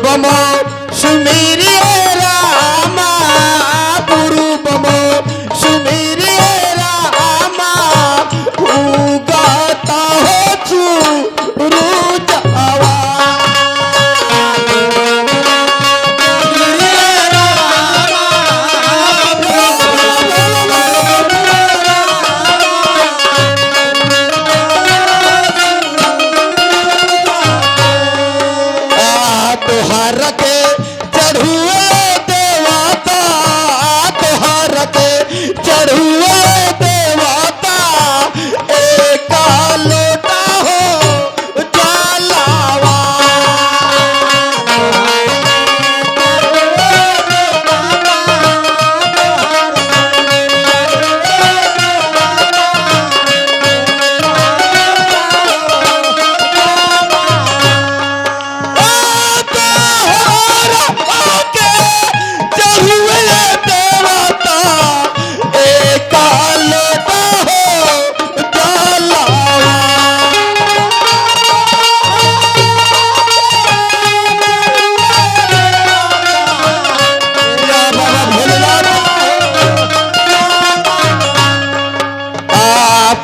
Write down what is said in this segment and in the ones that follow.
पूर्वमो सुमेरिये रामा पूर्वमो सुमेरिये रामा उगाता हो चूरू जावा तोहर के चढ़ुए देवता तोहर के चढ़ुए देवता एक लोटा हो जलावा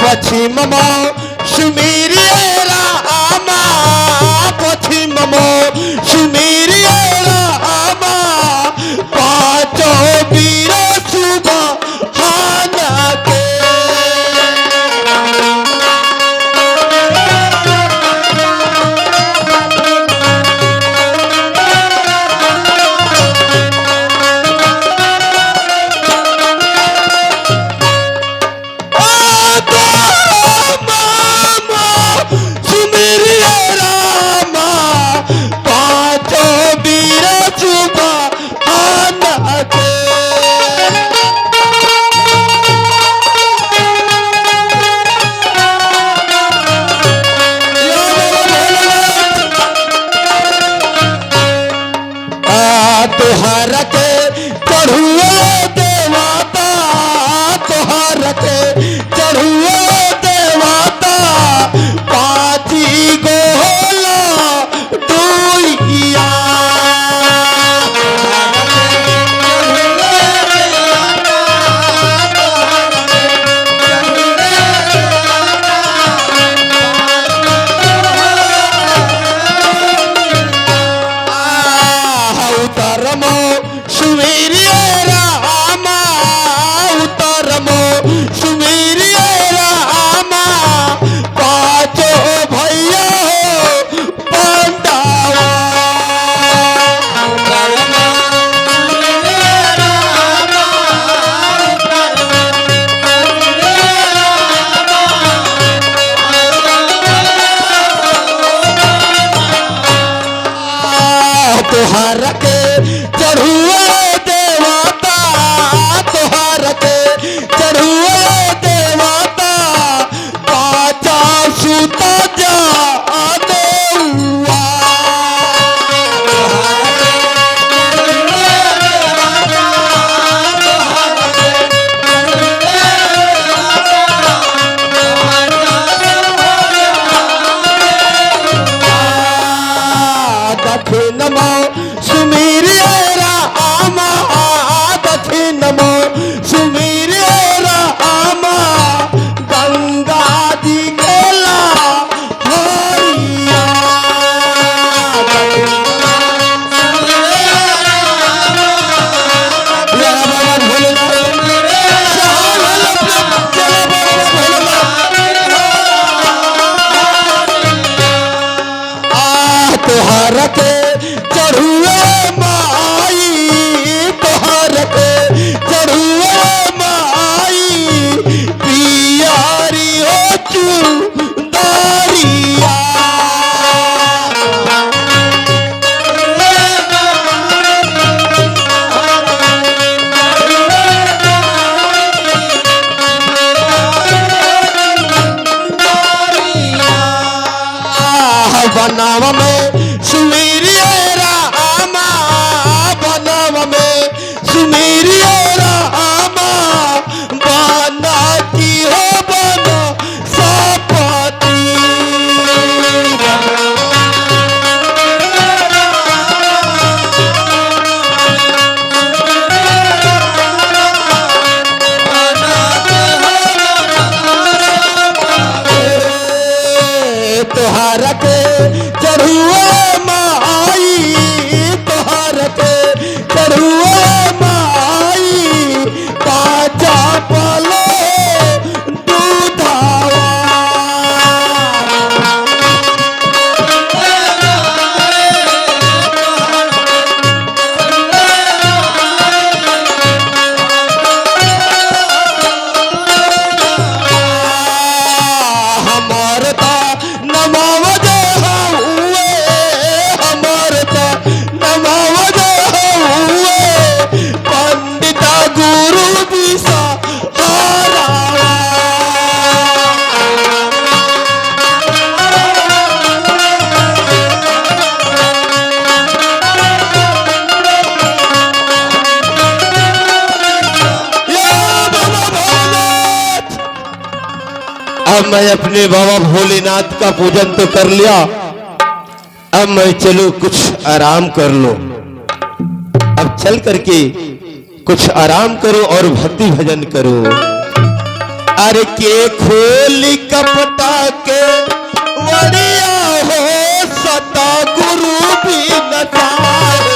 पश्चिममो सुमेरिये रामा पश्चिममो सुमेरिये रामा पांचो वीर सुबहान के तोहर के चढ़ुए देवता तोहर के चढ़ुए देवता पाची गोला डुइया उतरमो सुमेरिये रामा उतरमो सुमेरिये रामा पांचो भैया हो पंडावा तोहर के चढ़ुए देवता तोहर के चढ़ुए देवता पाचा सुता जा देवा दक्षिणमो सुमेरिये रामा दक्षिणमो सुमेरिये रामा गंगा जी के हरिया तोहर के चढ़ुए माई तोहर के चढ़ुए अब मैं अपने बाबा भोलेनाथ का पूजन तो कर लिया, अब मैं चलूं कुछ आराम कर लो। अब चल करके कुछ आराम करो और भक्ति भजन करो। अरे के खोली कपटा के वड़िया हो सता गुरु भी नचाए।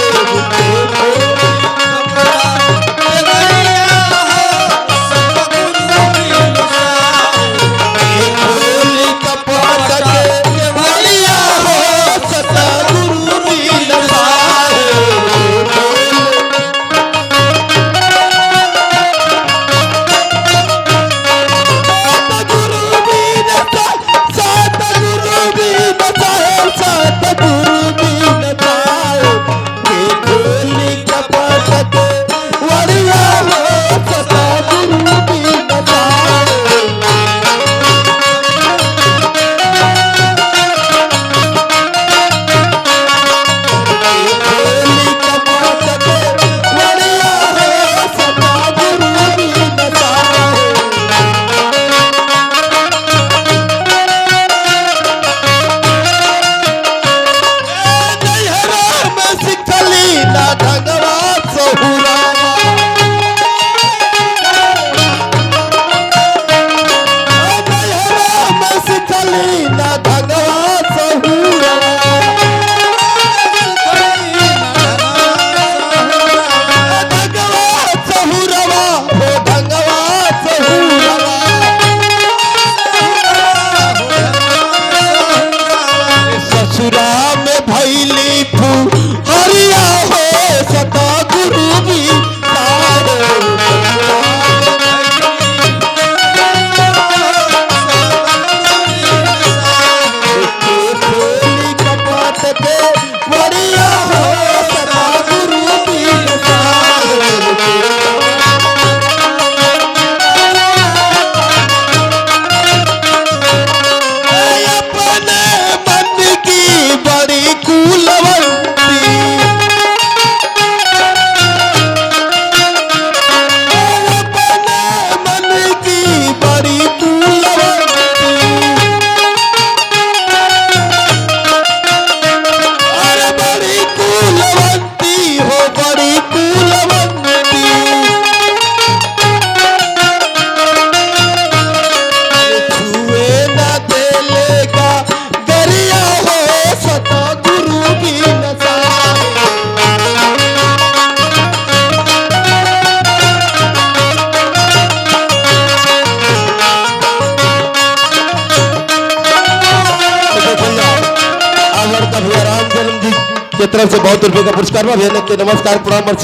के तरफ से बहुत रुपए का पुरस्कार भेजने के नमस्कार प्रणाम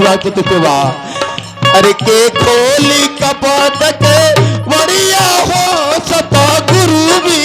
अरे के खोली कपट के बढ़िया हो सता गुरु भी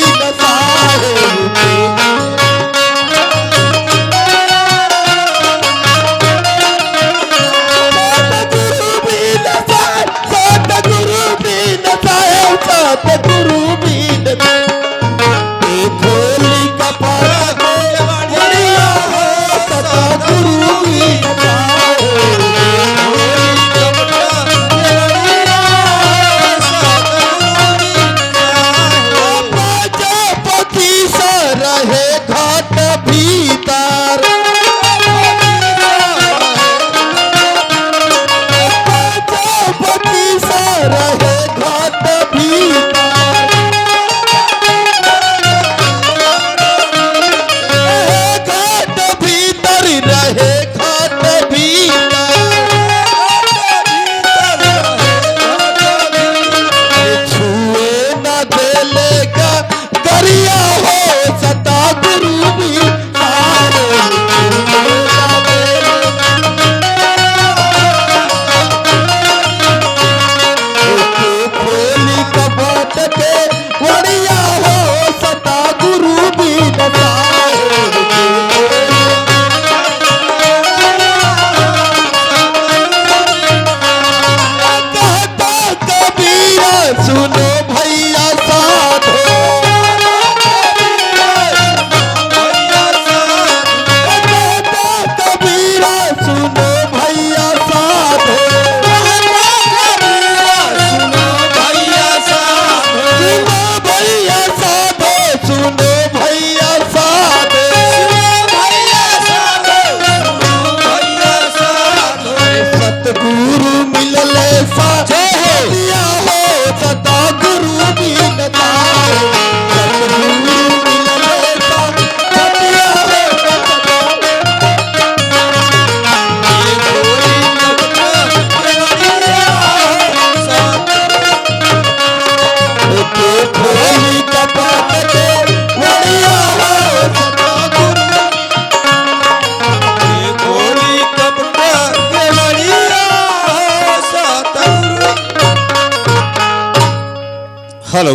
हेलो।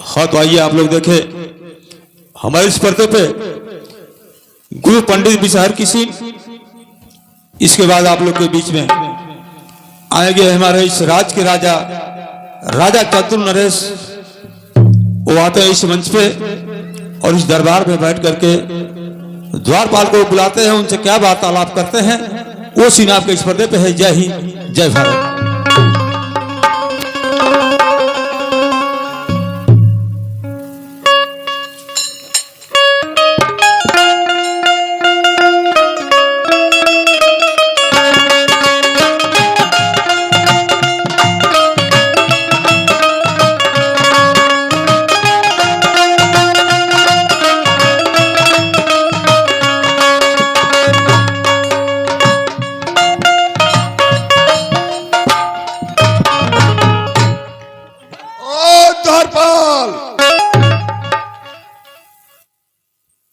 हाँ तो आइए आप लोग देखें हमारे इस पर्दे पे गुरु पंडित विषहर की सीन। इसके बाद आप लोग के बीच में आएंगे हमारे इस राज के राजा राजा चतुर नरेश। वो आते हैं इस मंच पे और इस दरबार में बैठ करके द्वारपाल को बुलाते हैं, उनसे क्या वार्तालाप करते हैं वो सीन आपके इस पर्दे पे है। जय हिंद, जय भारत।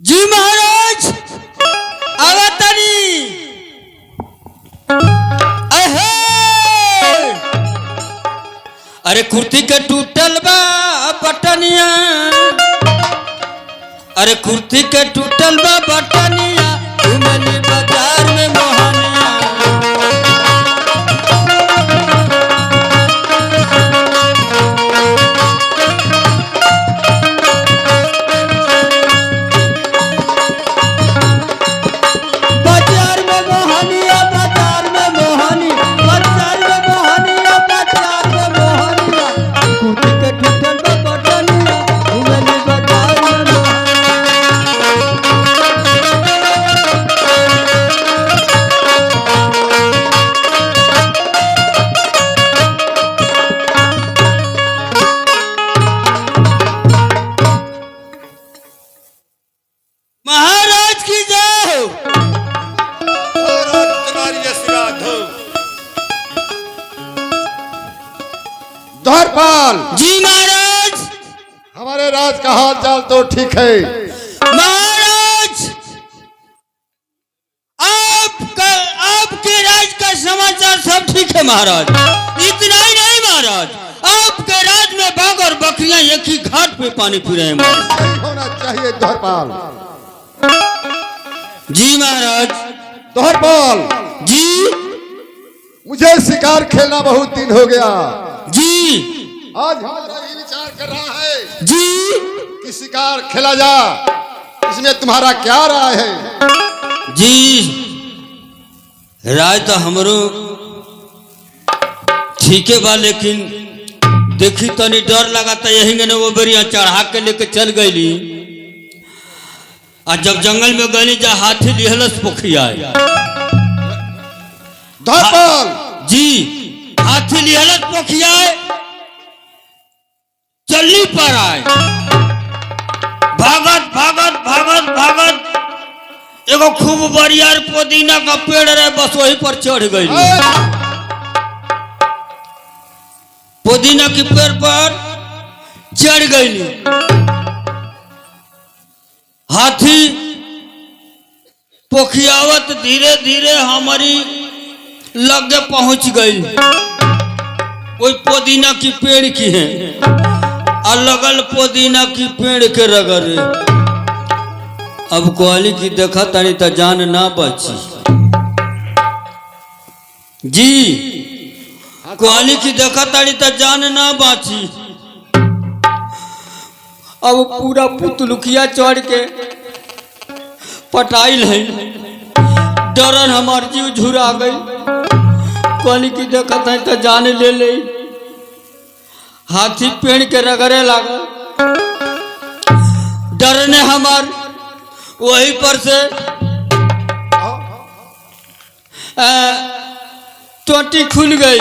जी महाराज आवतनी। अरे कुर्ती के टूटल बा बटनिया, अरे कुर्ती के टूटल बा बटनिया, घुमली बाजार में मोहनिया। महाराज की जय हो। द्वारपाल जी महाराज। हमारे राज का हाल चाल तो ठीक है। महाराज आपके राज का समाचार सब ठीक है महाराज। इतना ही नहीं महाराज, आपके राज में बाघ और बकरियां एक ही घाट पे पानी पी रहे हैं महाराज। सही होना चाहिए द्वारपाल। जी महाराज। द्वारपाल जी मुझे शिकार खेलना बहुत दिन हो गया। जी आज हमारा ये विचार कर रहा है जी कि शिकार खेला जा, इसमें तुम्हारा क्या राय है? जी राय तो हमरो ठीक है बा, लेकिन देखी तनी डर लगा था यही ने वो बेरिया चढ़ा के लेके चल गई। और जब जंगल में गई जा हाथी लिहलस पोखिया। द्वारपाल जी हाथी लिहलस पोखिया चलनी पर आए, भागत भागत भागत भागत एगो खूब बरियार पुदीना का पेड़ रहे, बस वही पर चढ़ गई। पुदीना के पेड़ पर चढ़ गई। हाथी पोखियावत धीरे धीरे हमारी लगे पहुंच गई। कोई पुदीना की पेड़ की है, अलगल पुदीना की पेड़ के रगड़े। अब कोहली की देखा तानी तो जान ना बची। जी कोहली की देखा तानी तो जान ना बाची। अब पूरा पुतलुकिया चढ़ के पटाइल है, डरन हमार जीव झुरा गई। कोहली की देखा तानी तो जान ले ले। हाथी पेड़ के रगड़े लगा, डरने हमार वहीं पर से टोटी खुल गई।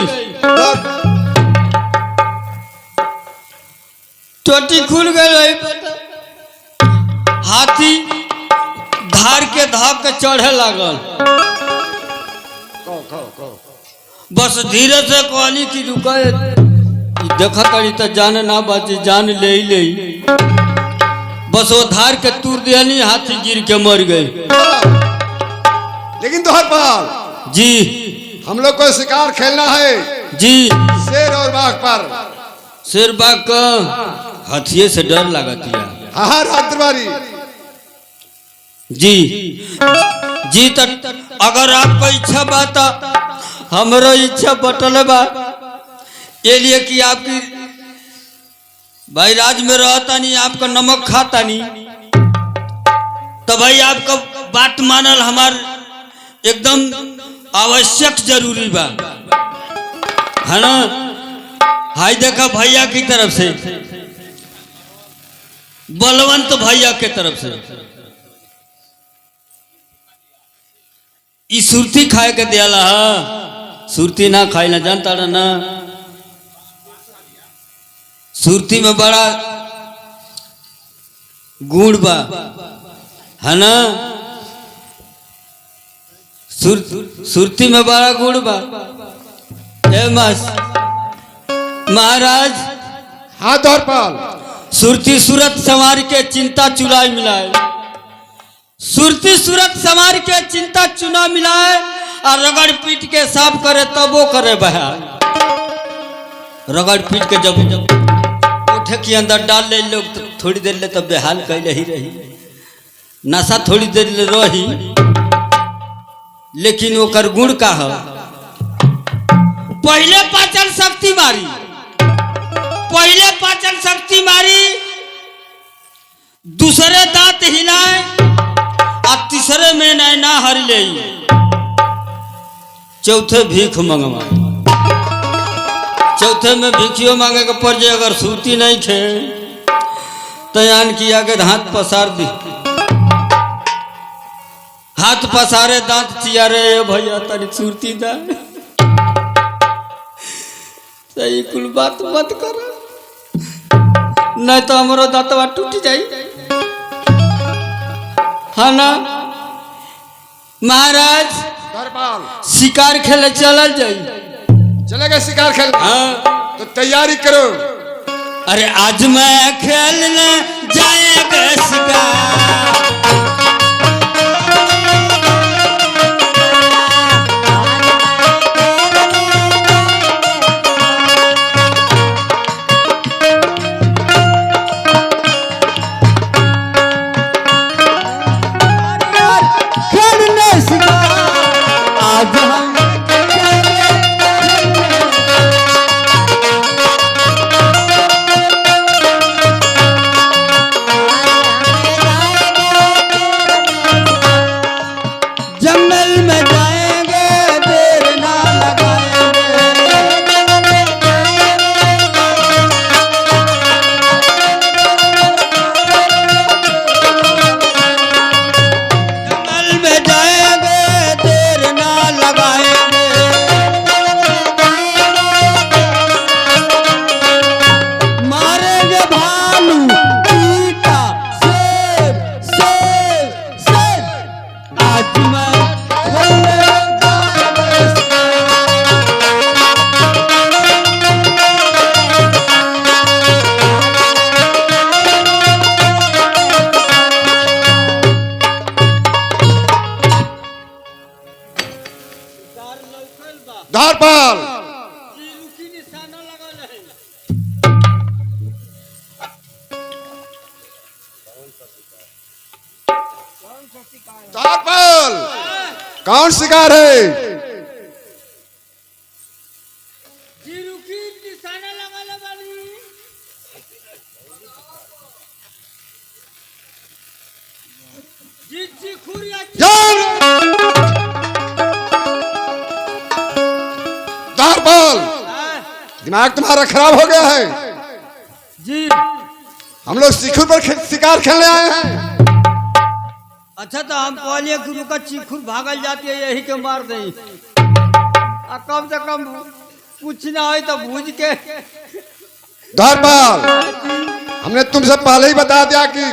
टोटी खुल गई वहीं पर हाथी धार के धाक के चढ़े लागल। बस धीरे से कहली कि रुका, देखा करी तो जान ना बाची, जान ले ही ले। बस वो धार के तूर दिया नहीं, हाथी गिर के मर गई। लेकिन द्वारपाल जी हम लोग को शिकार खेलना है जी शेर और बाघ पर। शेर बाग का हथिये से डर लगती है। हाँ हाँ राजदरबारी। जी जी तक अगर आपको इच्छा बात हमरो इच्छा बटल बा ये लिए कि आपकी भाई राज में रहता नहीं, आपका नमक खाता नहीं, तो भाई आपका बात मानल हमार एकदम आवश्यक जरूरी बा, है ना। हाय देखा भैया की तरफ से, बलवंत भैया के तरफ से ई सुरती खाए के दियाला। सुरती ना खाई ना जानता ना, सुरती में बड़ा गुण बा, है ना। सुरती में बड़ा गुण बा। महाराज हाँ द्वारपाल। सुरती सूरत संवार के चिंता चुराई मिलाए, सुरती सूरत संवार के चिंता चुना मिलाए, और रगड़ पीट के साफ करे तब वो करे बहा। रगड़ पीट के जब उठे के अंदर डाल ले लोग तो थोड़ी देर ले तब बेहाल कैले ही रही, नशा थोड़ी देर ले रही, लेकिन वो कर गुण का है। पहले पाचन शक्ति मारी, पहले पाचन शक्ति मारी, दूसरे दांत हिलाए, और तीसरे में ना हर ले, चौथे भीख मंगवा। चौथे में भिखियो मांगे के पड़ जाए। अगर सूती नहीं खे तो यान किया के हाथ पसार दी, हाथ पसारे दांत चियारे भैया तरी सूरती दा। सही कुल बात मत कर, नहीं तो हमारो दांतवा टूट जाई, है ना। महाराज द्वारपाल शिकार खेले चलल जाई। चलेगा शिकार खेल। हाँ तो तैयारी करो। अरे आज मैं खेलने जाएगा शिकार, द्वारपाल द्वारपाल कौन शिकार है? द्वारपाल दिमाग तुम्हारा खराब हो गया है जी। हम लोग शिखर पर शिकार खेलने आए हैं। अच्छा तो हम कहलिए गुरु का चिखुर भागल जाती है, यही के मार दें, कम से कम कुछ ना हो तो भूज के। द्वारपाल हमने तुमसे पहले ही बता दिया कि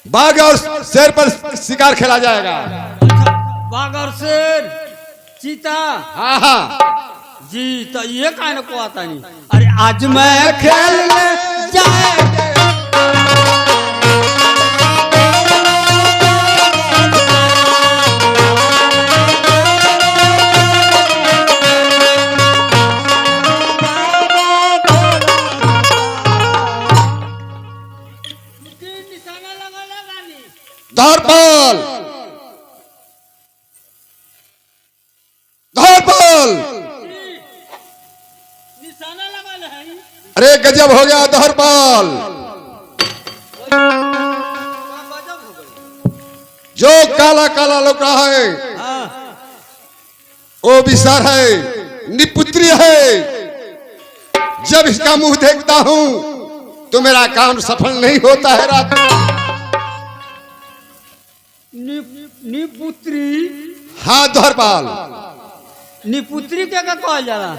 बाघ और शेर पर शिकार खेला जाएगा। अच्छा बाघ और शेर चीता, हाँ हाँ जी तो ये कहने को आता नहीं। अरे आज मैं खेलने जाएगा अरे गजब हो गया धरपाल। जो काला काला लग रहा है वो विसार है, निपुत्री है। जब इसका मुंह देखता हूं तो मेरा काम सफल नहीं होता है। रात निपुत्री हाँ धरपाल, निपुत्री क्या कहल जाला?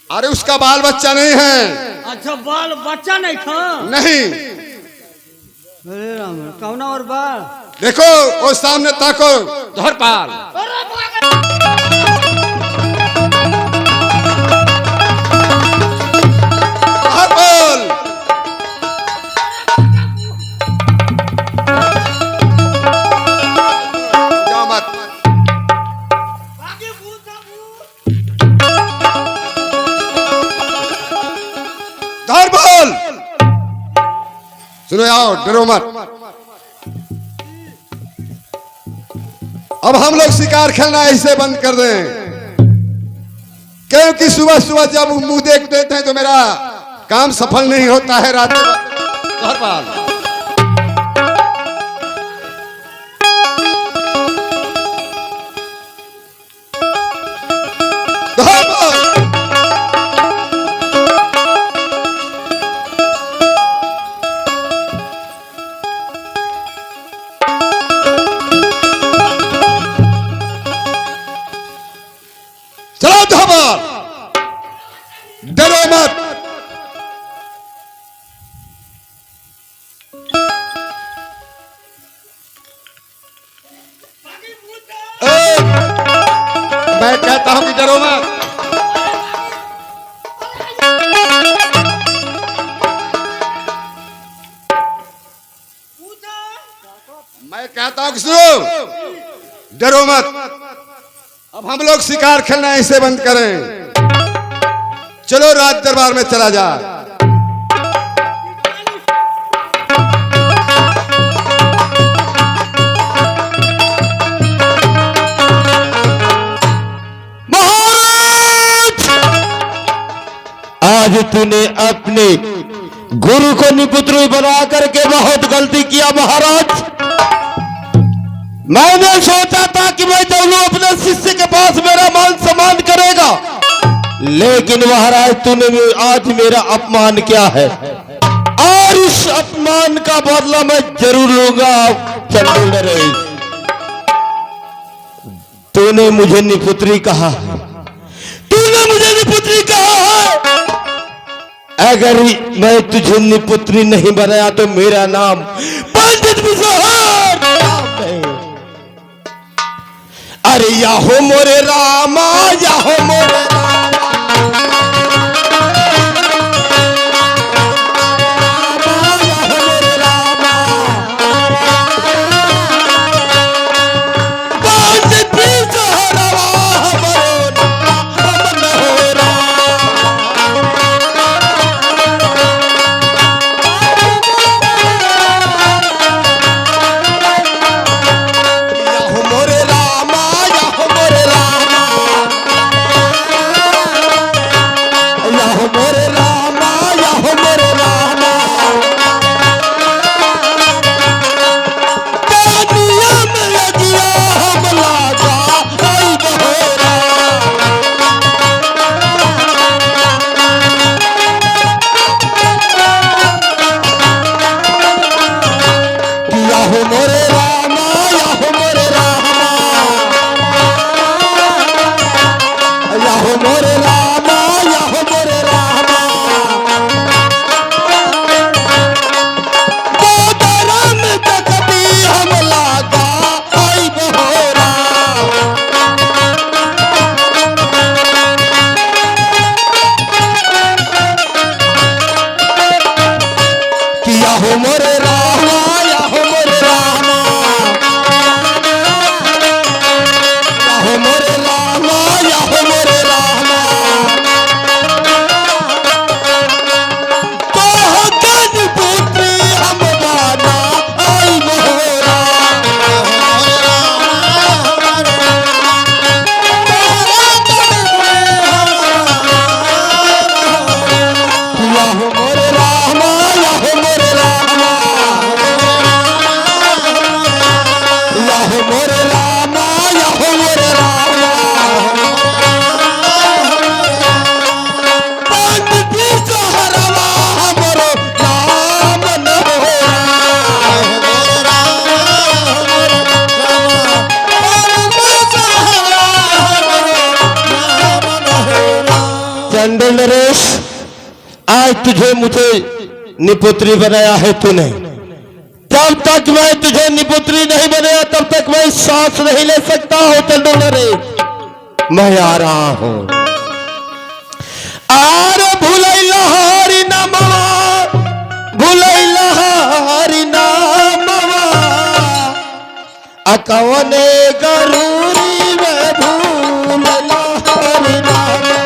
अरे उसका बाल बच्चा नहीं है। अच्छा बाल बच्चा नहीं था? नहीं। अरे राम, कौना और बाल? देखो वो सामने ताको धरपाल। धरपाल जा मत। धरपाल सुनो, आओ, डरो मत। अब हम लोग शिकार खेलना ऐसे बंद कर दें, क्योंकि सुबह सुबह जब मुंह देख देते हैं तो मेरा काम सफल नहीं होता है। रात धरपाल चलो धरपाल, डरो मत। मैं कहता हूं कि डरो मत। मैं कहता हूं कि सुनो, डरो मत। अब हम लोग शिकार खेलना ऐसे बंद करें। चलो राज दरबार में चला जा। आज तूने अपने गुरु को निपुत्री बना करके बहुत गलती किया महाराज। मैंने सोचा था कि मैं चलूं अपने शिष्य के पास, मेरा मान सम्मान करेगा, लेकिन महाराज तूने आज मेरा अपमान किया है और इस अपमान का बदला मैं जरूर लूंगा। चंदू नरेश, तूने मुझे निपुत्री कहा है, तूने मुझे निपुत्री कहा है। अगर मैं तुझे निपुत्री नहीं बनाया तो मेरा नाम पंडित विषहर है। अरे याहो मोरे रामा, याहो मोरे चंडल नरेश, आज तुझे मुझे निपुत्री बनाया है तूने। जब तक मैं तुझे निपुत्री नहीं बनाया तब तक मैं सांस नहीं ले सकता हूं चंडल नरेश। मैं आ रहा हूं। आर भूलैला हरि नामवा, भूलैला हरि नामवा, अकवने गरूरी में भूलैला हरि नामवा।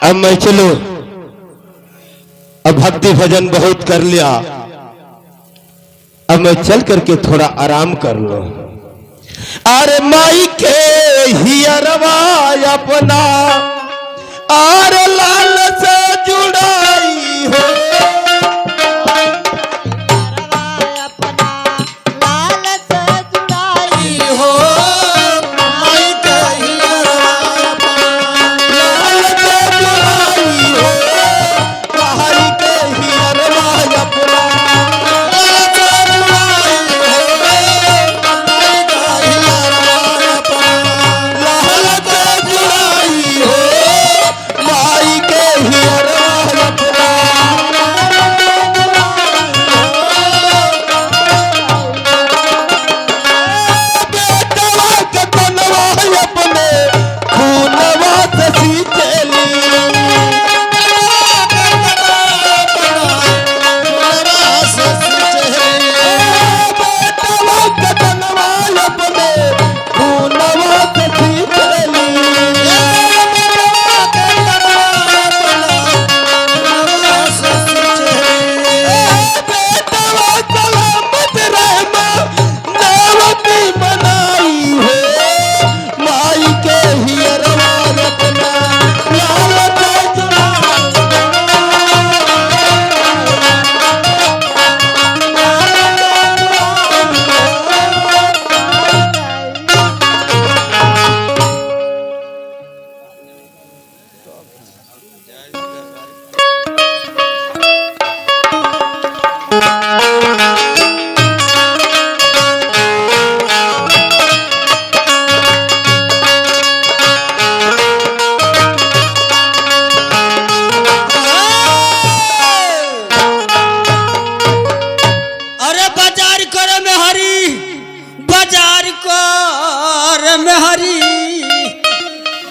अब मैं चलो, अब भक्ति भजन बहुत कर लिया, अब मैं चल करके थोड़ा आराम कर लो। अरे माई के हियरवा अपना आर लाल से जुड़ाई हो,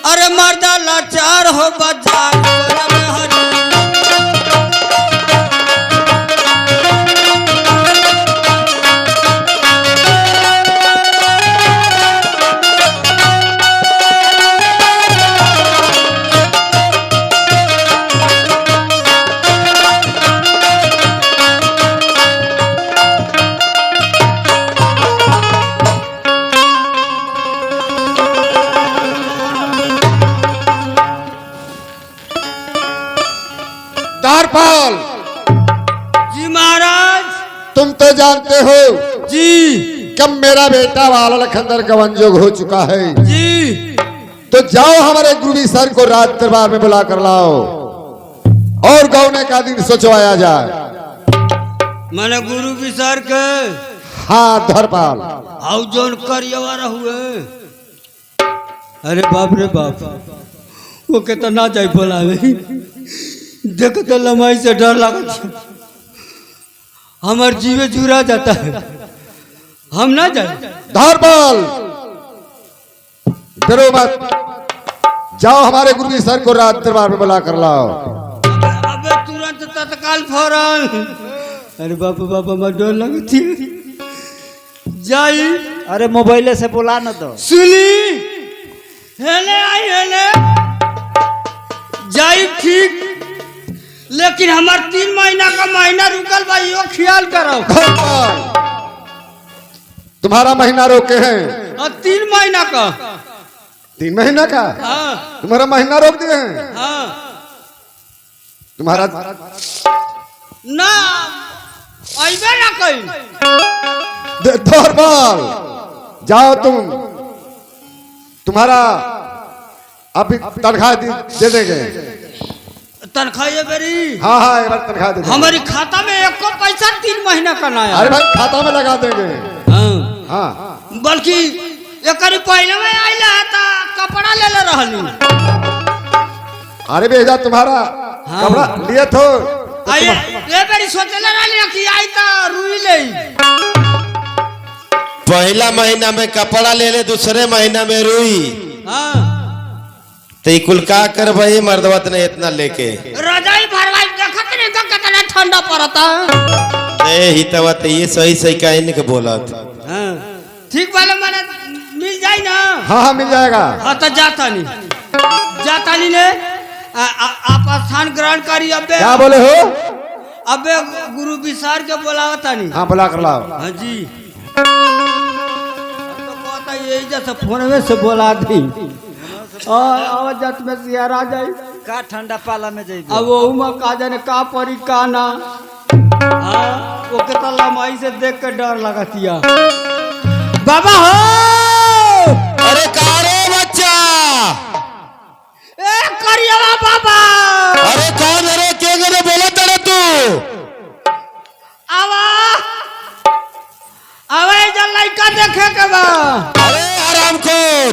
अरे मर्दा लाचार हो बाजार में हरी। द्वारपाल जी महाराज, तुम तो जानते हो जी कब मेरा बेटा वाला लखनदर गवनजोग हो चुका है जी, तो जाओ हमारे गुरु सर को रात दरबार में बुला कर लाओ और गौने का दिन सोचवाया जाए। मैंने गुरु विचार के हाँ धरपाल, आओ जोन करियवा हुए। अरे बाप रे बाप, वो के तो ना जाए बोलावे, देख तो लम्बाई से डर लगा, हमार जीवे जुरा जाता है, हम ना जाए। धरपाल डरो मत, जाओ हमारे गुरु सर को रात दरबार में बुला कर लाओ। अबे तुरंत तत्काल फौरन। अरे बाप बाप, मैं डर लगती जाई। अरे मोबाइल से बुला न दो। सुनी हेले आई हेले जाई ठीक, लेकिन हमार 3 महीना का महीना रुकल बा, यो ख्याल करो। धरपाल तुम्हारा महीना रोके हैं? और 3 महीना का। 3 महीना का? हाँ तुम्हारा महीना रोक दिए हैं? हाँ तुम्हारा ना अइबे ना कहीं। धरपाल जाओ तुम्हारा अभी तनख्वाह दे देंगे। तनख्वाह ये बेरी? हाँ हाँ एक बार तनख्वाह दे देंगे। हमारी खाता में एको पैसा 3 महीना का ना आया। अरे भाई खाता में लगा देंगे। हाँ हाँ बल्कि एक पहले में आइला था, कपड़ा ले ले रहनी। अरे बेजा तुम्हारा हाँ। कपड़ा लिए तो आइए ये बेरी सोचले रहनी कि आई ता रुई ले। पहला महीना में कपड़ा ले ले, दूसरे महीना में रुई, हाँ तो कुल का कर भाई मर्दवत ने इतना लेके रजाई भरवाई, देखत नहीं तो कितना ठंडा पड़ता। ही तवत ये सही सही कहीं नहीं बोलत। हाँ ठीक वाले मैंने मिल जाए ना। हाँ हाँ मिल जाएगा। हाँ तो जाता नहीं ने आप स्थान ग्रहण करी। अबे क्या बोले हो? अबे गुरु विसार के बोलावता नहीं। हाँ बुला कर लाओ। हाँ जी, तो कहता यही जैसे फोन में से बोला दी और जत में सियार आ जाए का ठंडा पाला में जाइए। अब वो उमा का जाने का परी का ना। हाँ, वो कहता लमाई से देख के डर लगतिया। बाबा हो, अरे कारे बच्चा, ए करिया बाबा। अरे कौन? अरे क्या करे बोला तेरे तू? आवा आवे जल लइका देखे के बा। अरे आरामखोर,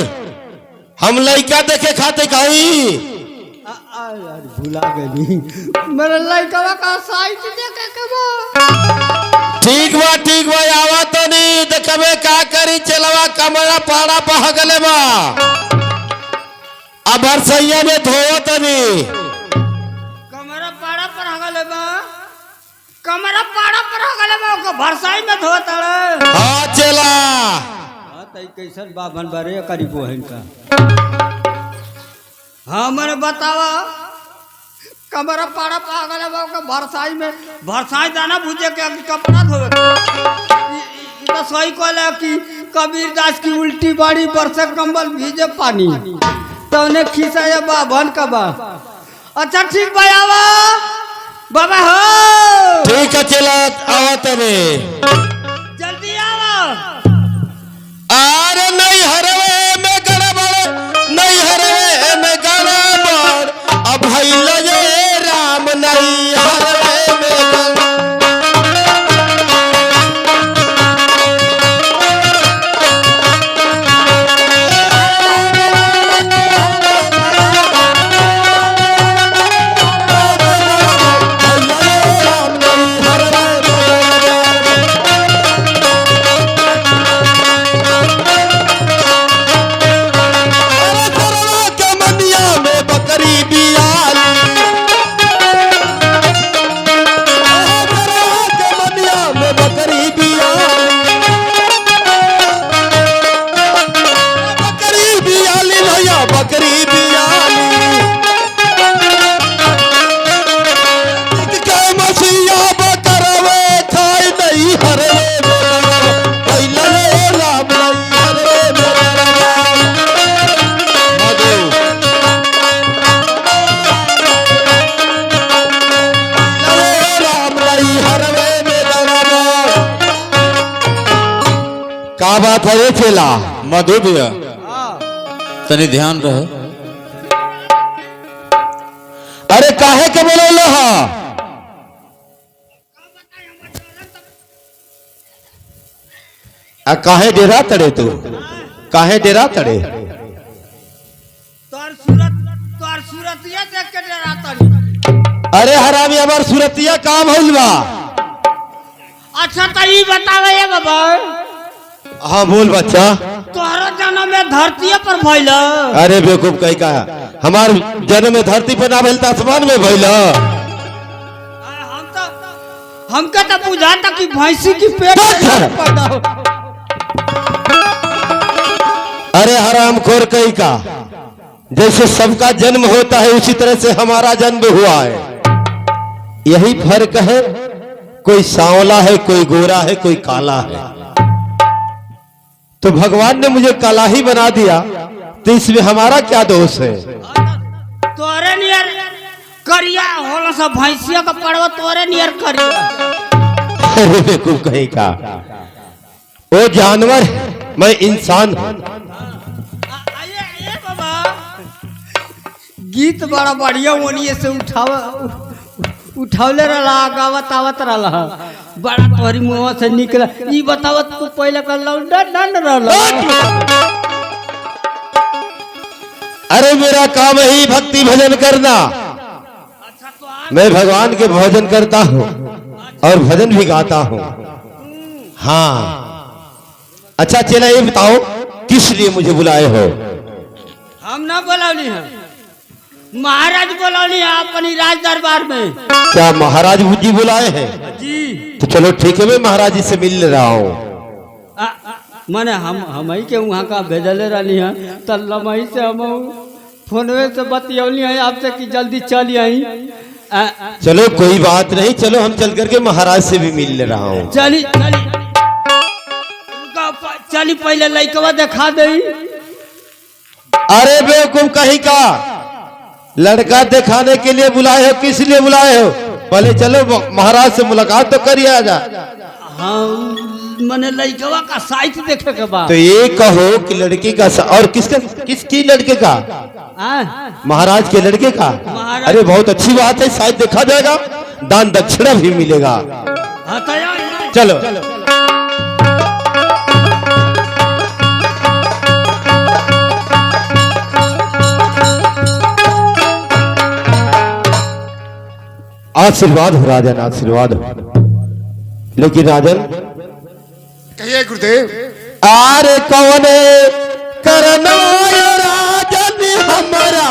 हम लइका देखे खाते खाई। यार भुला गई मेरे लइका का साइज देखे के बा। ठीक बा आवा तो नहीं देखबे का करी। चलवा कमरा पाड़ा पहा गले बा। अब हरसैया में धोवो तो नहीं। कमरा पाड़ा पर हगले बा। कमरा पाड़ा पर हगले बा को भरसाई में धोता रे। हाँ चला। हां तई कैसन बाभन बारे करी बहन का। हाँ मैंने बतावा कमरा पाड़ा पर हगले बा को भरसाई में भरसाई दाना भुजे के कपड़ा धोवे। ई तो सही कहला कि कबीर दास की उल्टी बाड़ी बरसे कंबल भीजे पानी तो उन्हें खींचा या बाभन का बा। अच्छा ठीक भाई आवा बाबा हो। ठीक है चला आवा तने। जल्दी आवा। अरे नहीं हरवे में गड़बड़, नहीं हरवे में गड़बड़। अब भइल ये राम नहीं हरवे में गड़बड़। का बात है ये चेला? मधु भैया तनी ध्यान रहे। अरे काहे के बोलो हा? काहे डेरा तड़े तू? काहे डेरा तड़े? तोर सूरत ये देख के डराता नहीं। अरे हरामी हमार सूरतिया का भइल बा? अच्छा तो ई बतावे ये बाबा। हाँ बोल बच्चा। तोहरा जन्म में धरती पर भइल। अरे बेवकूफ कहीं का हमार जन्म में धरती पर ना भइल त आसमान में भइल। हमका तो बुझाता कि भैंसी की पेट में पैदा हो। अरे हरामखोर कहीं का, जैसे सबका जन्म होता है उसी तरह से हमारा जन्म हुआ है। यही फर्क है, कोई सांवला है, कोई गोरा है, कोई काला है। तो भगवान ने मुझे काला ही बना दिया, तो इसमें हमारा क्या दोष है? तोरे नियर करिया होला सब भैंसिया का पड़वा तोरे नियर करिया। अरे बेवकूफ कहीं का, वो जानवर है, मैं इंसान हूं। ये बाबा गीत बड़ा बढ़िया ओनिए से उठावले रहा, गावत आवत रहा, बड़ा तोहरी मुंह से निकला। ई बतावत तू पहले कर लौंडा डंड रहला। अरे मेरा काम ही भक्ति भजन करना। मैं भगवान के भजन करता हूँ और भजन भी गाता हूँ। हाँ अच्छा चला ये बताओ किस लिए मुझे बुलाए हो? हम ना बोलौली हैं, महाराज बोलौली है अपनी राज दरबार में। क्या महाराज जी बुलाए हैं? जी तो चलो ठीक है, मैं महाराज जी से मिल रहा हूँ। माने हम ही के वहाँ का भेजले रहनी है, तल्ला मही से हम फोनवे से बतियौली है आपसे कि जल्दी चली आई चलो कोई बात नहीं, चलो हम चल करके महाराज से भी मिल ले रहा हूँ। चली चली चली पहले लइकवा दिखा दे। अरे बेवकूफ कहीं का, लड़का दिखाने के लिए बुलाए हो, किस लिए बुलाए हो? पहले चलो महाराज से मुलाकात तो करिए आजा। हाँ मैंने लइकवा का साइट देखे के बाद तो ये कहो कि लड़की का और किसकी लड़के का? महाराज के लड़के का। अरे बहुत अच्छी बात है, शायद देखा जाएगा, दान दक्षिणा भी मिलेगा। हाँ तो चलो आशीर्वाद हो राजन, आशीर्वाद हो। लेकिन राजन कहिए गुरुदेव। आरे कौने करना राजन हमारा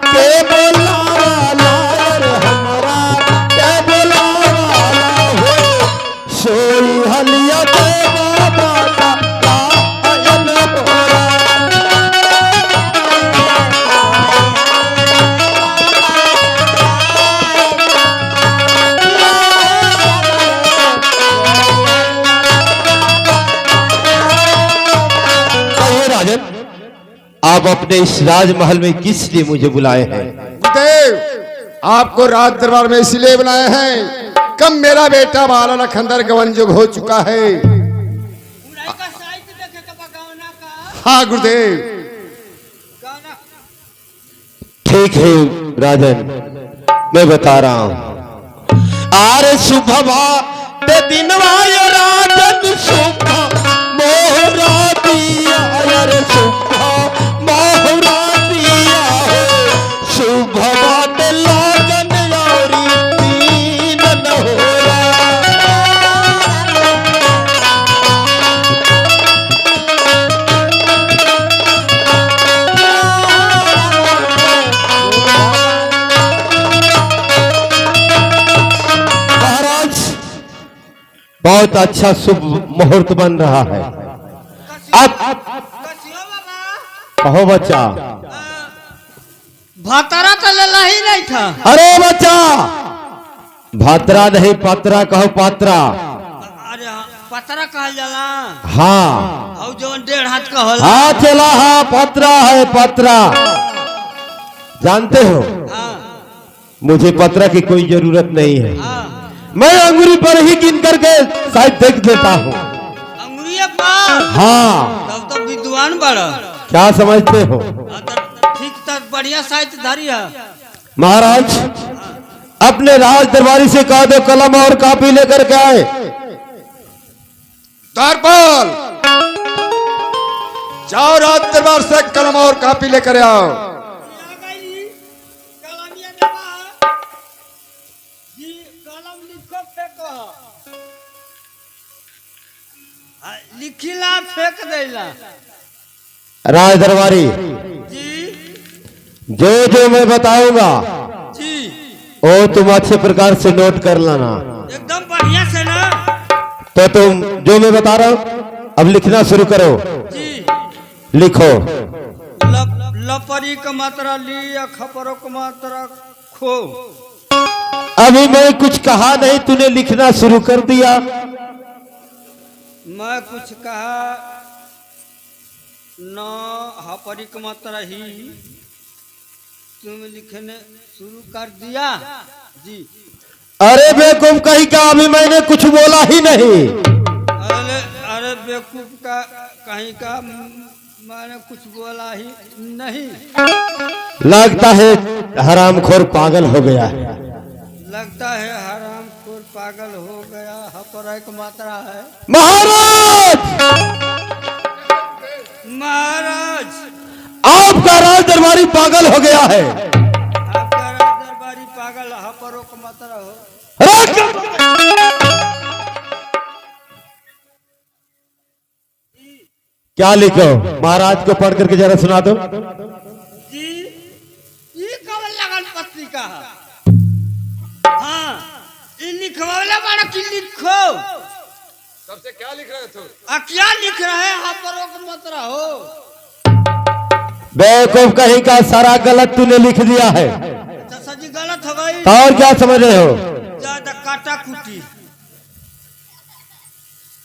के बोलावाला, हमारा के बोलावाला हो, सोई हलिया के बाबा का आयन बोला। आप अपने इस राजमहल में किस लिए मुझे बुलाए हैं? गुरुदेव आपको राज दरबार में इसलिए बुलाए हैं, कब मेरा बेटा बाला लखनदर गवनजुग हो चुका है। हाँ गुरुदेव। ठीक है राजन, मैं बता रहा हूं। आरे सुबह ते दिनवा राजन सुबह मोहरा दिया, अरे सुबह मोहरा दिया हो, सुबह बात लागन यारी दीन न होला। महाराज बहुत अच्छा शुभ मुहूर्त बन रहा है। अब कहो बच्चा। भातारा तो लेला ही नहीं था। अरे बच्चा, भात्रा नहीं पात्रा कहो, पात्रा। अरे पतरा कहल जाला। हाँ और जो 1.5 हाथ का होला। हाँ चला, हाँ पात्रा है, पात्रा। जानते हो मुझे पत्रा की कोई जरूरत नहीं है, मैं अंगुरी पर ही गिन करके शायद देख देता हूँ। अंगुरिया पर? हाँ। तब तो विद्वान बड़ा। क्या समझते हो? ठीक तक बढ़िया साहित्य धारी है। महाराज अपने राज दरबारी से कह दो कलम और कॉपी लेकर के आए। द्वारपाल जाओ, राज दरबार से कलम और कॉपी लेकर आओ। लिखिला फेंक देला। राज दरबारी जी जो जो मैं बताऊंगा जी वो तुम अच्छे प्रकार से नोट कर लेना। एकदम बढ़िया से ना। तो तुम जो मैं बता रहा हूं अब लिखना शुरू करो। जी लिखो। लपरी का मात्रा ली या खपरों का मात्रा खो। अभी मैं कुछ कहा नहीं, तूने लिखना शुरू कर दिया। मैं कुछ कहा न हपरी का मात्रा ही तुम लिखने शुरू कर दिया। जी अरे बेवकूफ कहीं का, अभी मैंने कुछ बोला ही नहीं। अरे बेवकूफ का कहीं का, मैंने कुछ बोला ही नहीं। लगता है हरामखोर पागल हो गया है। लगता है हरामखोर पागल हो गया। हपरा एक मात्रा है। महाराज महाराज आपका राज दरबारी पागल हो गया है। आपका राज दरबारी पागल हपरों का मात्रा हो। क्या लिखो? महाराज को पढ़ करके जरा सुना दो। जी ये कवन लगन पत्रिका है। हाँ ये लिखवाला बड़ा कि लिखो। सबसे क्या लिख रहे थे? क्या लिख रहे हैं? हपरों का मात्रा हो। बेवकूफ कहीं का सारा गलत तूने लिख दिया है। चाचा जी गलत हो गई। तो और क्या समझ रहे हो? ज्यादा काटा कुटी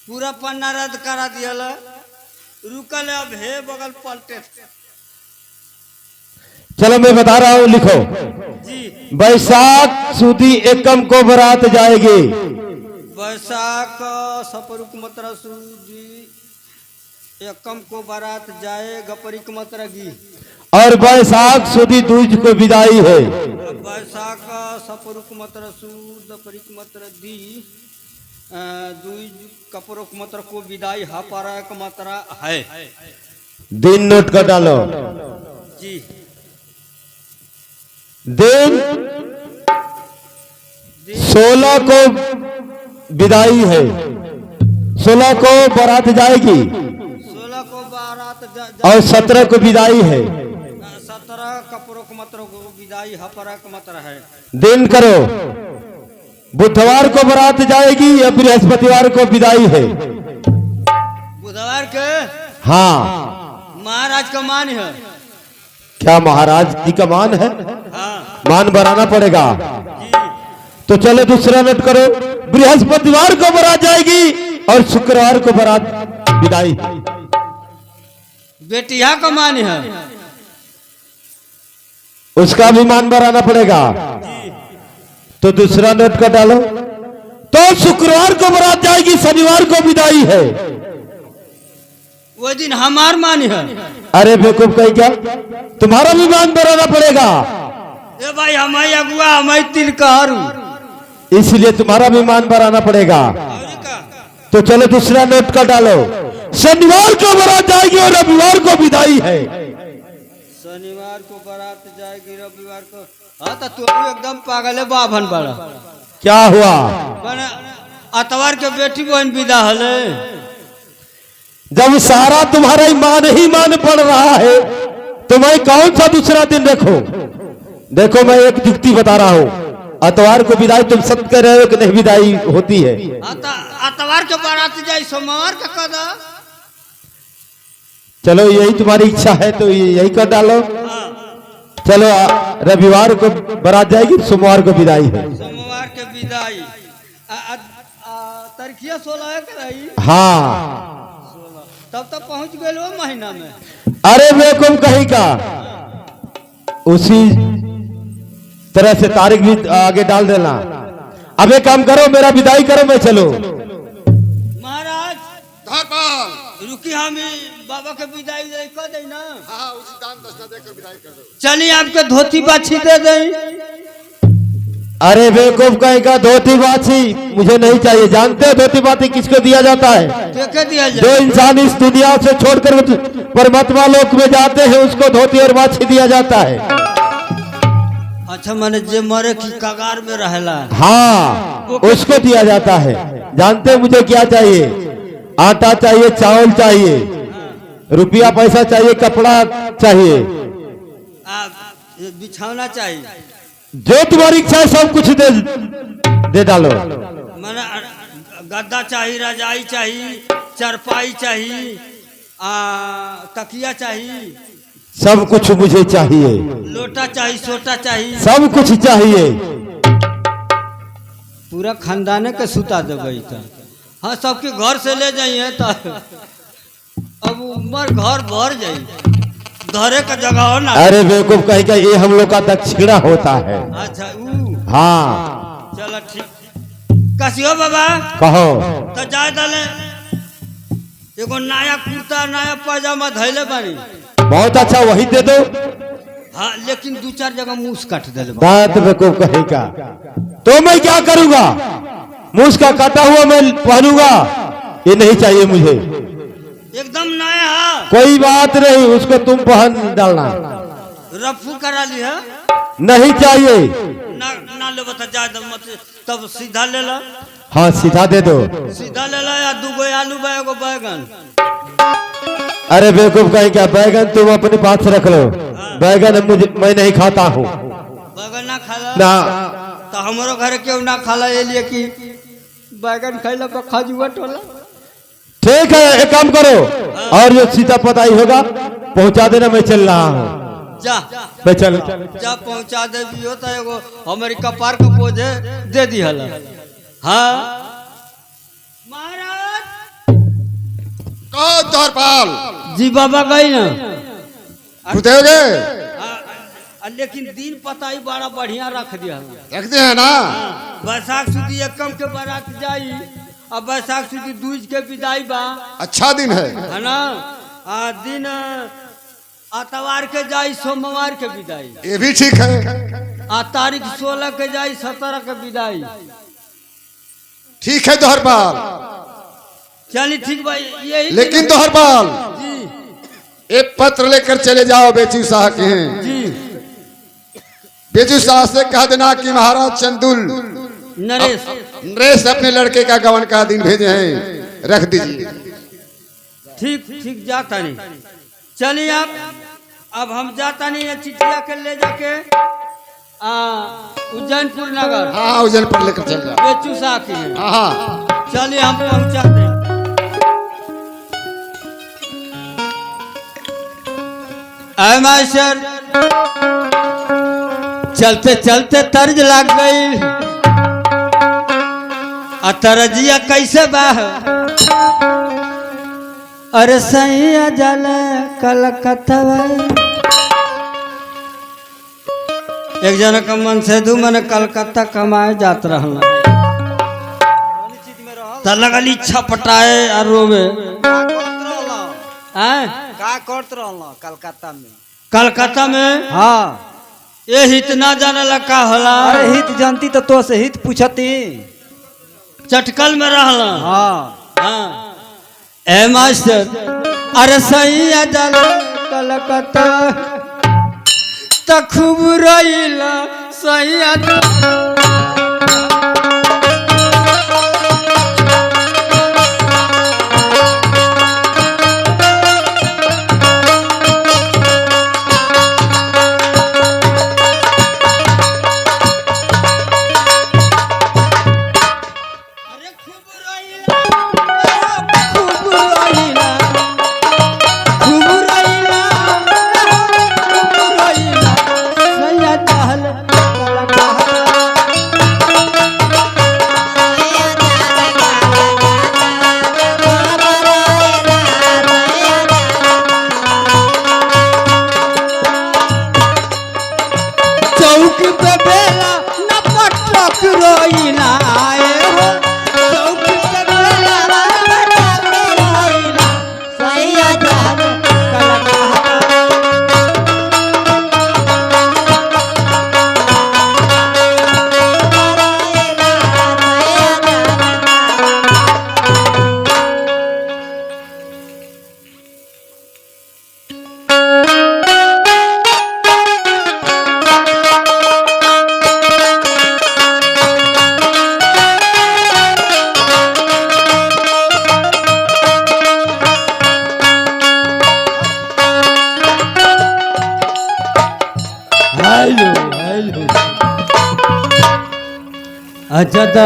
पूरा पन्ना रद्द करा दिया। रुकल है, अब हे बगल पलटे। चलो मैं बता रहा हूँ, लिखो। जी बैसाख सुदी एकम को बारात जाएगी। बैसाख सपरुक मतरा सूजी एकम को बारात जाए गपरिक मतरा गी। और बैसाख सुदी दूज को विदाई है। बैसाख सपरुक मतरा सूद परिक मतरा दी दूज कपरुक मतरा को विदाई हा पारा का मतरा है। दिन नोट कर डालो। जी दिन 16 को विदाई है, 16 को बारात जाएगी 16 को बारात और 17 को विदाई है। 17 कपरों को मतरों को विदाई हपरा का मत है। दिन करो, बुधवार को बारात जाएगी या बृहस्पतिवार को विदाई है। बुधवार के हाँ। महाराज का मान है। क्या महाराज जी का मान है? हाँ मान बढ़ाना पड़ेगा। तो चलो दूसरा नोट करो, बृहस्पतिवार को बारात जाएगी और शुक्रवार को बारात विदाई। बेटिया का मान है, उसका भी मान बढ़ाना पड़ेगा। तो दूसरा नोट कर डालो। तो शुक्रवार को बारात जाएगी, शनिवार को विदाई है। वो दिन हमार मान है। अरे बेवकूफ कहीं क्या, तुम्हारा भी मान बढ़ाना पड़ेगा। ए भाई हमारी अगुआ हमारी तिल कहरू, इसलिए तुम्हारा भी मान बढ़ाना पड़ेगा। तो चलो दूसरा नोट कर डालो। शनिवार को बारात जाएगी और रविवार को विदाई है। शनिवार को बारात जाएगी रविवार को। हाँ तो तू एकदम पागल है बाभन बड़ा। क्या हुआ? मैंने अतवार के बेटी बहन विदा हले। जब सारा तुम्हारा ही मान पड़ रहा है तो मैं कौन सा दूसरा दिन रखो? देखो मैं एक युक्ति बता रहा हूँ। अतवार को विदाई तुम सब कह रहे हो कि नहीं विदाई होती है। अतवार के बारात जाए सोमवार का कदा। चलो यही तुम्हारी इच्छा है तो यही कर डालो। चलो रविवार को बारात जाएगी, सोमवार को विदाई है। सोमवार के विदाई तारीखिया 16 के रही। हाँ तब तक पहुंच गए वो महीना में। अरे बेवकूफ कहीं का, उसी तरह से तारीख भी आगे डाल देना। अब एक काम करो, मेरा विदाई करो, मैं चलो। महाराज धर्मपाल रुकी, हम बाबा के विदाई कर दे ना। हाँ उसी दान दस्ता देकर विदाई कर दो। चलिए आपके धोती बाछी दे दें। अरे बेवकूफ कहीं का, धोती बाछी मुझे नहीं चाहिए। जानते हो धोती बाछी किसको दिया जाता है? क्या दिया जाए? जो इंसान इस दुनिया से छोड़कर परमात्मा लोक में जाते हैं उसको धोती और बाछी दिया जाता है। अच्छा मैंने जे मरे की कगार में रहला। हाँ उसको दिया जाता है। जानते हो मुझे क्या चाहिए? आटा चाहिए, चावल चाहिए, रुपया पैसा चाहिए, कपड़ा चाहिए, बिछौना चाहिए। जो तुम्हारी इच्छा है सब कुछ दे डालो। मैंने गद्दा चाहिए, रजाई चाहिए, चरपाई चाहिए, तकिया चाहिए, सब कुछ मुझे चाहिए। लोटा चाहिए, सोटा चाहिए, सब कुछ चाहिए। पूरा खानदाने के सुता देवे तो। हाँ सबके घर से ले जाइए तो अब उम्र घर भर जाइए, घरे का जगह हो ना। अरे बेवकूफ कहीं का, ये हम लोग का दक्षिणा होता है। अच्छा हाँ चलो ठीक। कसियो बाबा कहो। तो जाए दले एगो नया कुर्ता नया पैजामा धैले बानी। बहुत अच्छा, वही दे दो। हाँ लेकिन 2-4 जगह मूस काट दे। बात बेवकूफ कहीं का, तो मैं क्या करूंगा? मूस का काटा हुआ मैं पहनूंगा? ये नहीं चाहिए मुझे। एकदम नया है। कोई बात नहीं, उसको तुम पहन डालना। रफू करा ली है? नहीं चाहिए। ना ले बता जाए मत, तब सीधा ले ला। हाँ सीधा दे दो। सीधा ले ला, या 2 आलू बा एगो बैगन। अरे बेवकूफ कहीं क्या, बैगन तुम अपने पास रख लो। बैगन मैं नहीं खाता हूँ। बैगन ना खाला ना तो हमारो घर क्यों ना खाला, ये लिए कि बैगन खाइला पर खजुआ टोला। ठीक है, एक काम करो, और जो सीता पताई होगा पहुंचा देना, मैं चल रहा हूँ। जा मैं चल जा पहुंचा दे भी होता है एगो हमारी कपार को बोझे दे दी हला। हाँ महाराज कहो द्वारपाल जी बाबा गई ना खुदे हो गए लेकिन दिन पता ही बड़ा बढ़िया रख दिया रखते हैं ना। बैसाख सुदी एकम के बारात जाई अब बैसाख सुदी दूज के विदाई बा अच्छा दिन है ना। दिन आतवार के जाई सोमवार के विदाई, ये भी ठीक है। तारीख 16 के जाई 17 के विदाई। ठीक है द्वारपाल, चलिए ठीक भाई यही। लेकिन द्वारपाल जी एक पत्र लेकर चले जाओ बेचू शाह के हैं। जी बेचू शाह से कह देना कि महाराज चंदुल नरेश नरेश अपने लड़के का गमन का दिन भेजे हैं, रख दीजिए। ठीक ठीक जाता नहीं। चलिए आप अब हम जाता नहीं है चिट्ठिया के ले जाके उज्जैनपुर नगर। हाँ उज्जैन पर लेकर चल जाओ। बेचू शाह की है। हाँ चलिए हम पहुंचाते हैं। आए मास्टर चलते चलते तर्ज लग गई। तरजिया कैसे बा? अरे सैया जल कलकत्ता। एक जना का मन से दू मन कलकत्ता कमाए जात रहना त लगल इच्छा पटाए और रोवे। का करत रहलो कलकत्ता में? कलकत्ता में हाँ ये हित ना जाने लगा होला। अरे हित जानती तो से हित पूछती। चटकल में रहला। हाँ हाँ ए मास्टर अरे सैया जल कलकत्ता त खूब रहिला सैया अच्छा था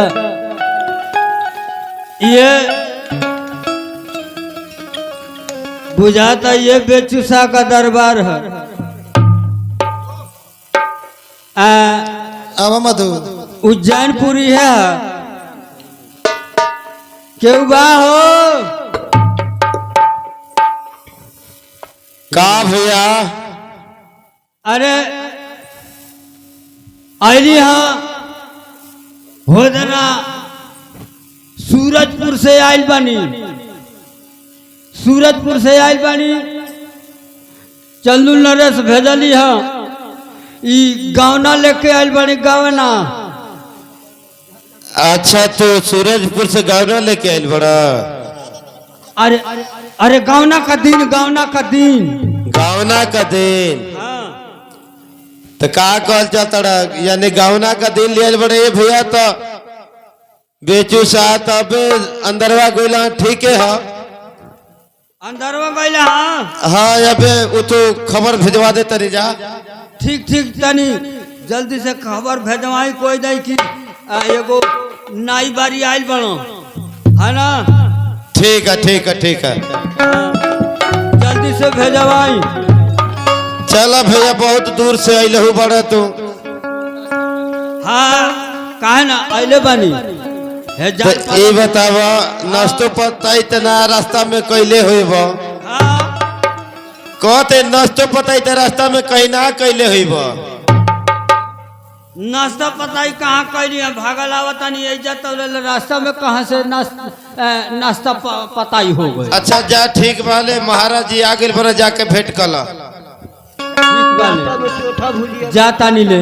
ये बुझाता ये बेचूसा का दरबार है। मधु उज्जैनपुरी है क्यों बा हो का भैया? अरे आईली हाँ हो देना सूरजपुर से आयल बानी। सूरजपुर से आयल बानी चंदुल नरेश भेजली हाँ ई गावना लेके आयल बानी गावना। अच्छा तो सूरजपुर से गावना लेके आयल बड़ा? अरे अरे गावना का दिन गावना का दिन गावना का दिन हाँ। तो का कहल जाता यानी गावना का दिन लियल बड़े ये भैया तो बेचू साथ अब अंदरवा गोला ठीक है। हाँ अंदरवा गईला हाँ हाँ अबे वो तो खबर भेजवा दे तरी जा। ठीक ठीक तनी जल्दी से खबर भेजवाई कोई नहीं कि एगो नाई बारी आयल बनो है ना। ठीक है ठीक है ठीक है। जल्दी कैसे भेजवाई? चला भैया, बहुत दूर से अइलहू बड़ा तू। हाँ काहे ना अइले बानी है तो ये बतावा, नाश्तो पता इतना रास्ता में कैले हुई बा? हाँ कहते नाश्तो पता इतना रास्ता में कहीं ना कैले हुई बा? नाश्ता पता ही कहाँ कैली है, भागल आवतानी इज्जत रास्ता में कहाँ से नाश्ता पता ही हो गई। अच्छा जा, ठीक बाले, महाराज जी आगे बना, जाके भेंट कला। ठीक बाले, जाता नहीं ले।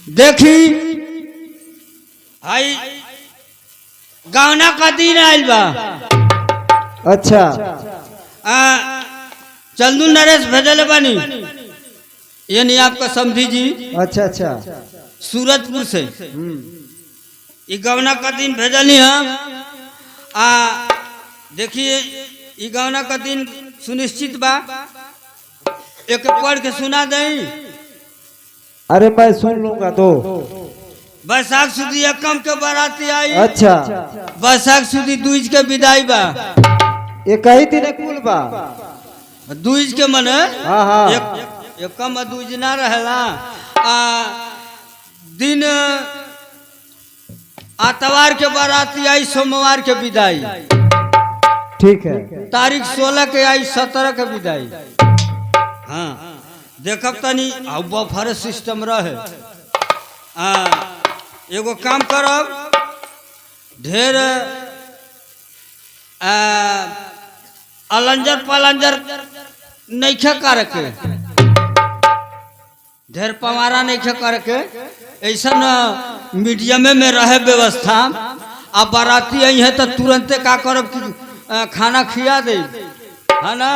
देखी आई गावना का दिन आयल बा। अच्छा चंदू नरेश भेजले बानी, यानी आपका समझी जी। अच्छा अच्छा सूरजपुर से ई गवना का दिन भेजली हम। देखिए ई गवना का दिन सुनिश्चित बा, एक पढ़ के सुना दें। अरे मैं सुन लूंगा तो। बैसाख सुदी एकम के बाराती आई। अच्छा बैसाख सुदी दूज के विदाई बा। एक ही दिन कुल बा। दूज के मन हाँ हाँ एकम दूज ना रहेला। दिन आतवार के बाराती आई, सोमवार के विदाई। ठीक है। तारीख 16 के आई, 17 के विदाई। हाँ देखब तनी बफर सिस्टम रहे। एगो काम करब, ढेर अलंजर पलंजर नइखे करके, ढेर पवारा नइखे करके, ऐसा न मीडियम में रहे व्यवस्था। अब बाराती आई है तो तुरंते का करब कि खाना खिया दे, है ना।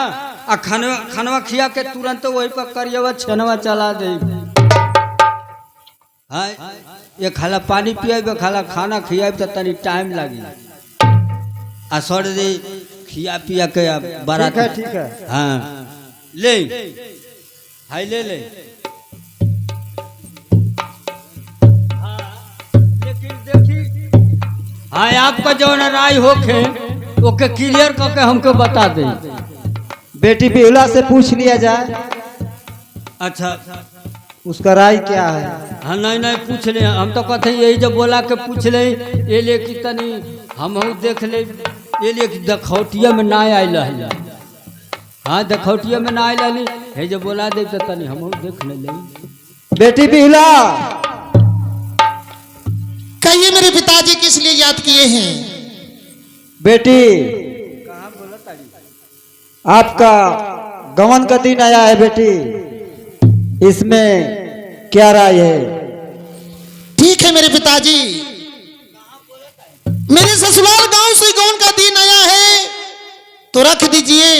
आ खानवा खिया के तुरंत वही पर करिएवा छनवा चला दे। हाँ ये खाला पानी पियाब, खाला खाना खियाब तो तनी टाइम लगी। आ सर दे खिया पिया के बारात। ठीक है हाँ ले हाय ले ले। लेकिन देखी हाँ आपका जो राय होके ओके क्लियर करके हमको बता दे। बेटी बिहुला से पूछ लिया जाए, अच्छा उसका राय क्या है। हाँ नहीं नहीं पूछ ले, हम तो कहते यही जब बोला के पूछ ले, ये ले कि तनी हम देख ले, ये ले कि दखौटिया में ना आयल है। हाँ दखौटिया में ना आयल है, जब बोला दे तो तनी हम देख ले। बेटी बिहुला, कहिए मेरे पिताजी किस लिए याद किए हैं? बेटी आपका गमन का दिन आया है बेटी, इसमें क्या राय है। ठीक है मेरे पिताजी, मेरे ससुराल गांव से गौन का दिन आया है तो रख दीजिए,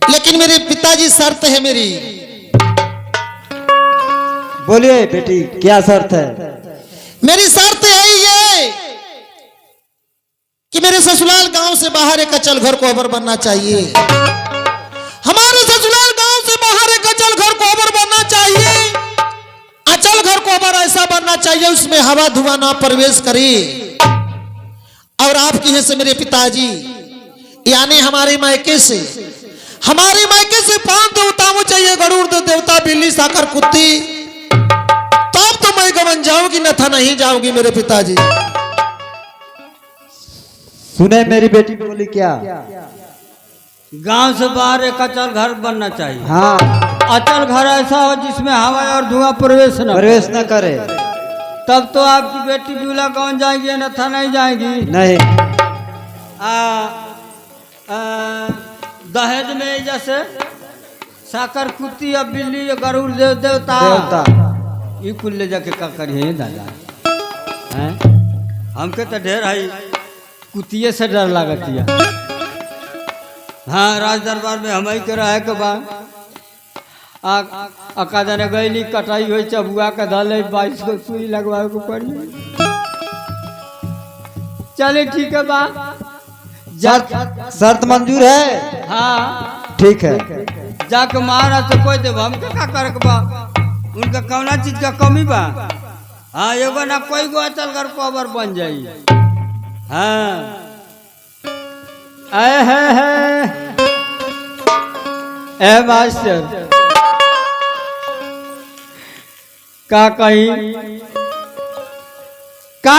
लेकिन मेरे पिताजी शर्त है मेरी। बोलिए बेटी क्या शर्त है। मेरी शर्त है ये कि मेरे ससुराल गांव से बाहर एक अचल घर कोबर बनना चाहिए। हमारे ससुराल गांव से बाहर एक अचल घर कोबर बनना चाहिए। अचल घर कोबर ऐसा बनना चाहिए उसमें हवा धुआं ना प्रवेश करे। और आपकी है से मेरे पिताजी, यानी हमारे मायके से 5 देवताओं चाहिए, गरुड़ देवता, बिल्ली, साकर, कुत्ती। तब तो मैं गवन जाऊंगी, न था नहीं जाऊंगी मेरे पिताजी। सुने मेरी बेटी बोली क्या। गांव से बाहर एक अचल घर बनना चाहिए। हाँ अचल घर ऐसा हो जिसमें हवा और धुआं प्रवेश न करे। तब तो आपकी बेटी बिहुला गाँव जाएगी, न था नहीं जाएगी। नहीं दहेज में जैसे साकर, कुत्ती या बिल्ली या गरुड़ देवता ये कुल ले जाके का करिए दादा। हैं हमके तो ढेर है कुतिये से डर लागत है। हाँ राज दरबार में हम ही के रहे के बाद अका जाने गईली कटाई हुई चबुआ के धले 22 को सुई लगवा को पड़ी। चले ठीक है बा, शर्त मंजूर है। हाँ ठीक है। जाके महाराज से कोई देव हमके का करे के बा उनका कौना चीज का कमी बा। हाँ एगो ना कोई गो अचल घर कोबर बन जाई। हाँ आए है ए मास्टर का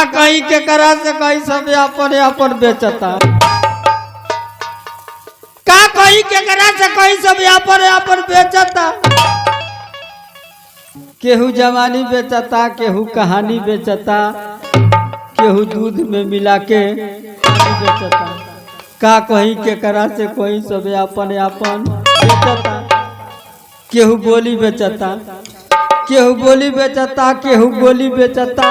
कहीं के करा से कहीं सब अपन बेचता। का कहीं के करा से कहीं सब अपन बेचता। केहू जवानी बेचता, केहू कहानी बेचता, केहू दूध में मिला के पानी बेचता। का कहीं के करा से कोई सब अपन बेचता। केहू बोली बेचता, केहू बोली बेचता, केहू गोली बेचता,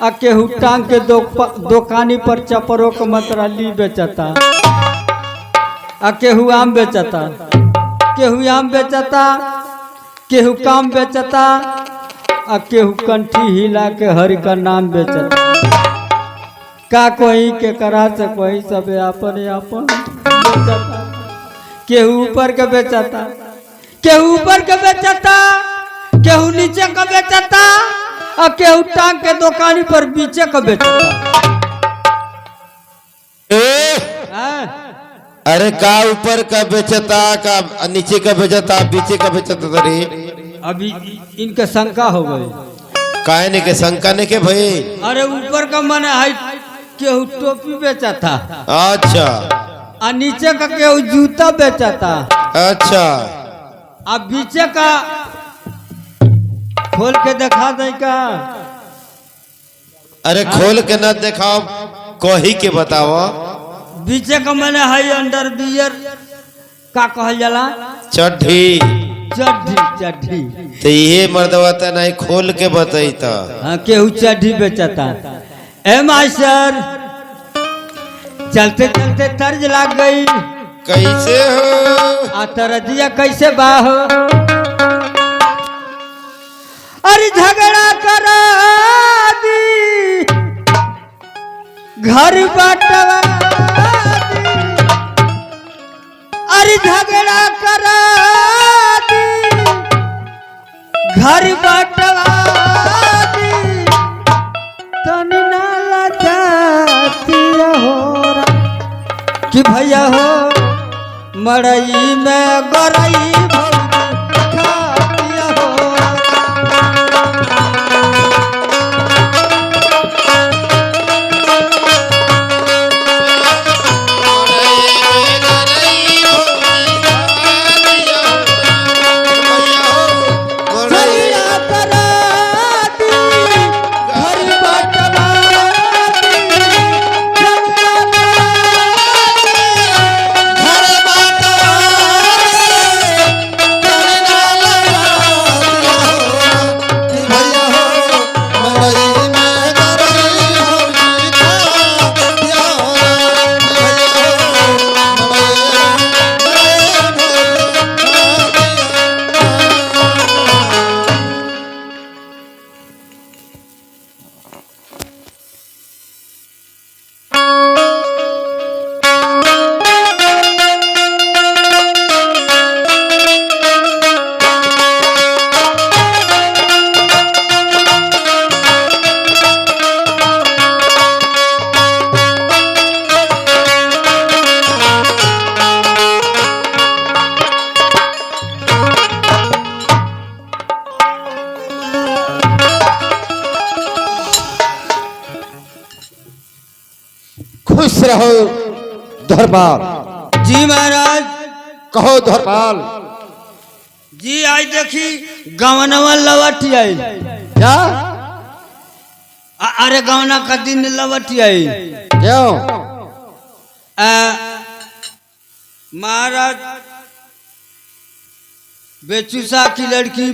आ केहू टांग के दुकानी पर चपरों के मतराली बेचता। आ केहू आम बेचता, केहू आम बेचता, केहू काम बेचता, आ केहू कंठी हिला के हरि का नाम बेचता। का कोई के करा से कोई सब अपन बेचता। केहू ऊपर के बेचता, केहू ऊपर के बेचता, केहू नीचे का बेचता, और केहू टांग के दुकानी पर बीचे का बेचता। अरे का ऊपर का बेचता, का नीचे का बेचता, बीचे का बेचता रे। अभी इनके शंका हो गई। काहे ने के शंका ने के भाई? अरे ऊपर का मन है केहू टोपी बेचता। अच्छा। और नीचे का केहू जूता बेचता। अच्छा। अब बीचे का खोल के दिखा दे का? अरे खोल के ना दिखाओ, कही के बताओ। बीचे का मैंने हाई अंडर बियर का कहल जाला? चड्ढी। चड्ढी। तो ये मर्दवा तो नहीं खोल के बताइता। हाँ केहू चड्ढी बेचता। ए मास्टर चलते चलते तर्ज लाग गई। कैसे हो? आ तरजिया कैसे बाह? अरे झगड़ा करा दी घर बाटवा दी। अरे झगड़ा करा दी घर बाटवा दी। तनी नाला जाती हो कि भैया हो मड़ई में गरई खुश रहो धर्माल। जी महाराज। कहो धर्माल। जी आई देखी गवनवा लवट आई। क्या? अरे गवना का दिन लवट आई। क्यों? महाराज बेचूसा की लड़की